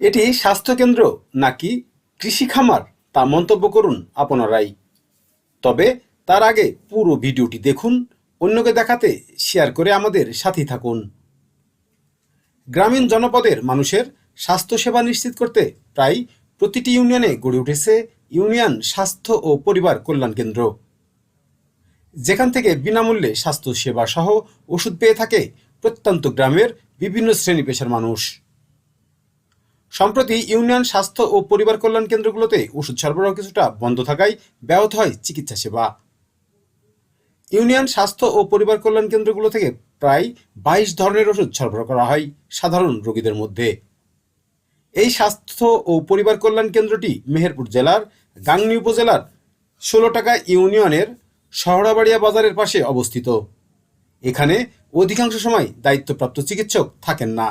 এটি স্বাস্থ্যকেন্দ্র নাকি কৃষি খামার তা মন্তব্য করুন আপনারাই। তবে তার আগে পুরো ভিডিওটি দেখুন, অন্যকে দেখাতে শেয়ার করে আমাদের সাথেই থাকুন। গ্রামীণ জনপদের মানুষের স্বাস্থ্যসেবা নিশ্চিত করতে প্রায় প্রতিটি ইউনিয়নে গড়ে উঠেছে ইউনিয়ন স্বাস্থ্য ও পরিবার কল্যাণ কেন্দ্র, যেখান থেকে বিনামূল্যে স্বাস্থ্যসেবা সহ ওষুধ পেয়ে থাকে প্রত্যন্ত গ্রামের বিভিন্ন শ্রেণী পেশার মানুষ। সম্প্রতি ইউনিয়ন স্বাস্থ্য ও পরিবার কল্যাণ কেন্দ্রগুলোতে ওষুধ সরবরাহ কিছুটা বন্ধ থাকায় ব্যাহত হয় চিকিৎসা সেবা। ইউনিয়ন স্বাস্থ্য ও পরিবার কল্যাণ কেন্দ্রগুলো থেকে প্রায় ২২ ধরনের ওষুধ সরবরাহ করা হয় সাধারণ রোগীদের মধ্যে। এই স্বাস্থ্য ও পরিবার কল্যাণ কেন্দ্রটি মেহেরপুর জেলার গাংনী উপজেলার ১৬টাকা ইউনিয়নের শহরাবাড়িয়া বাজারের পাশে অবস্থিত। এখানে অধিকাংশ সময় দায়িত্বপ্রাপ্ত চিকিৎসক থাকেন না,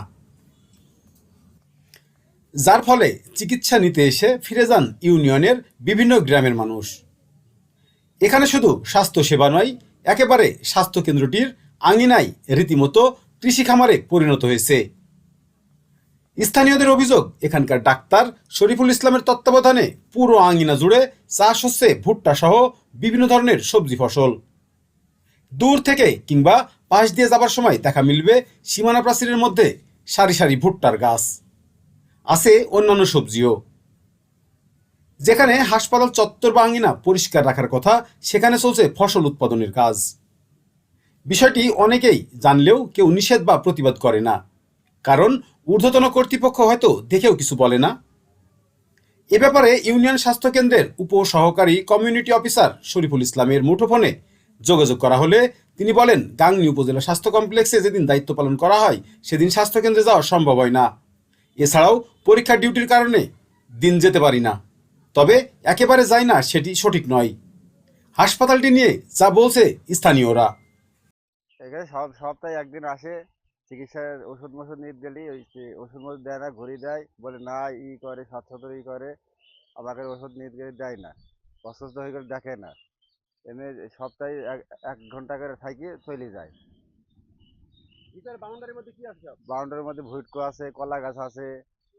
যার ফলে চিকিৎসা নিতে এসে ফিরে যান ইউনিয়নের বিভিন্ন গ্রামের মানুষ। এখানে শুধু স্বাস্থ্যসেবা নয়, একেবারে স্বাস্থ্যকেন্দ্রটির আঙিনায় রীতিমতো কৃষি খামারে পরিণত হয়েছে। স্থানীয়দের অভিযোগ, এখানকার ডাক্তার শরীফুল ইসলামের তত্ত্বাবধানে পুরো আঙিনা জুড়ে চাষ হচ্ছে ভুট্টা সহ বিভিন্ন ধরনের সবজি ফসল। দূর থেকে কিংবা পাশ দিয়ে যাবার সময় দেখা মিলবে সীমানা প্রাচীরের মধ্যে সারি সারি ভুট্টার গাছ, আছে অন্যান্য সবজিও। যেখানে হাসপাতাল চত্বর বা আঙিনা পরিষ্কার রাখার কথা, সেখানে চলছে ফসল উৎপাদনের কাজ। বিষয়টি অনেকেই জানলেও কেউ নিষেধ বা প্রতিবাদ করে না, কারণ ঊর্ধ্বতন কর্তৃপক্ষ হয়তো দেখেও কিছু বলে না। এ ব্যাপারে ইউনিয়ন স্বাস্থ্য কেন্দ্রের উপসহকারী কমিউনিটি অফিসার শরীফুল ইসলামের মুঠোফোনে যোগাযোগ করা হলে তিনি বলেন, গাংনী উপজেলা স্বাস্থ্য কমপ্লেক্সে যেদিন দায়িত্ব পালন করা হয় সেদিন স্বাস্থ্যকেন্দ্রে যাওয়া সম্ভব হয় না। এছাড়াও পরীক্ষার ডিউটির কারণে দিন যেতে পারি না। তবে একেবারে যাই না সেটি সঠিক নয়। হাসপাতালটি নিয়ে যা বলছে স্থানীয়রা, এখানে সব সপ্তাহে একদিন আসে, চিকিৎসার ওষুধ মষুধ নিতে গেলি ওই যে ওষুধ মষুধ দেয় না, ঘড়ি দেয়, বলে না করে স্বাস্থ্য করে, আমাকে ওষুধ নিতে গেলে দেয় না, অসুস্থ হয়ে গেলে দেখে না। এমনি সপ্তাহে এক এক ঘন্টা করে থাকি চলে যায়। বাউন্ডারির মধ্যে ভুটকো আছে, কলা গাছ আছে,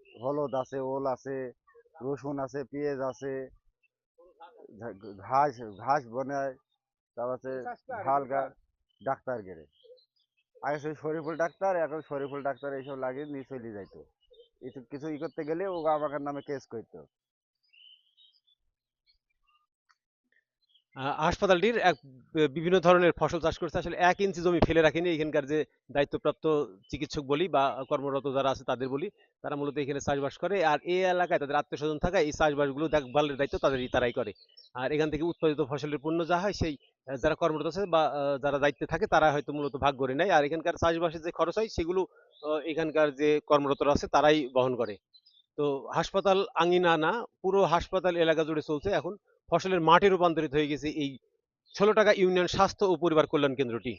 হলুদ আছে, ওল আছে, রসুন আছে, পেঁয়াজ আছে, ঘাস ঘাস বনায়, তারপর হচ্ছে ঝাল গাছ, ডাক্তার গেড়ে। আগে সেই শরীফুল ডাক্তার, এখন শরীফুল ডাক্তার এইসব লাগিয়ে নিয়ে চলে যাইতো। কিছু কিছু করতে গেলে ও আমার নামে কেস করতো। হাসপাতালটির বিভিন্ন ধরনের ফসল চাষ করছে, আসলে ১ ইঞ্চি জমি ফেলে রাখেনি। এখানকার যে দায়িত্বপ্রাপ্ত চিকিৎসক বলি বা কর্মরত যারা আছে তাদের বলি, তারা মূলত এখানে চাষবাস করে। আর এই এলাকায় তাদের আত্মীয় স্বজন থাকায় এই চাষবাসগুলো দেখভালের দায়িত্ব তারাই করে। আর এখান থেকে উৎপাদিত ফসলের পণ্য যা হয় সেই যারা কর্মরত আছে বা যারা দায়িত্বে থাকে তারা হয়তো মূলত ভাগ করে নেয়। আর এখানকার চাষবাসের যে খরচ হয় সেগুলো এখানকার যে কর্মরতরা আছে তারাই বহন করে। তো হাসপাতাল আঙিনা না, পুরো হাসপাতাল এলাকা জুড়ে চলছে এখন ফসলের মাঠে রূপান্তরিত হয়ে গেছে এই ১৬টাকা ইউনিয়ন স্বাস্থ্য ও পরিবার কল্যাণ কেন্দ্রটি।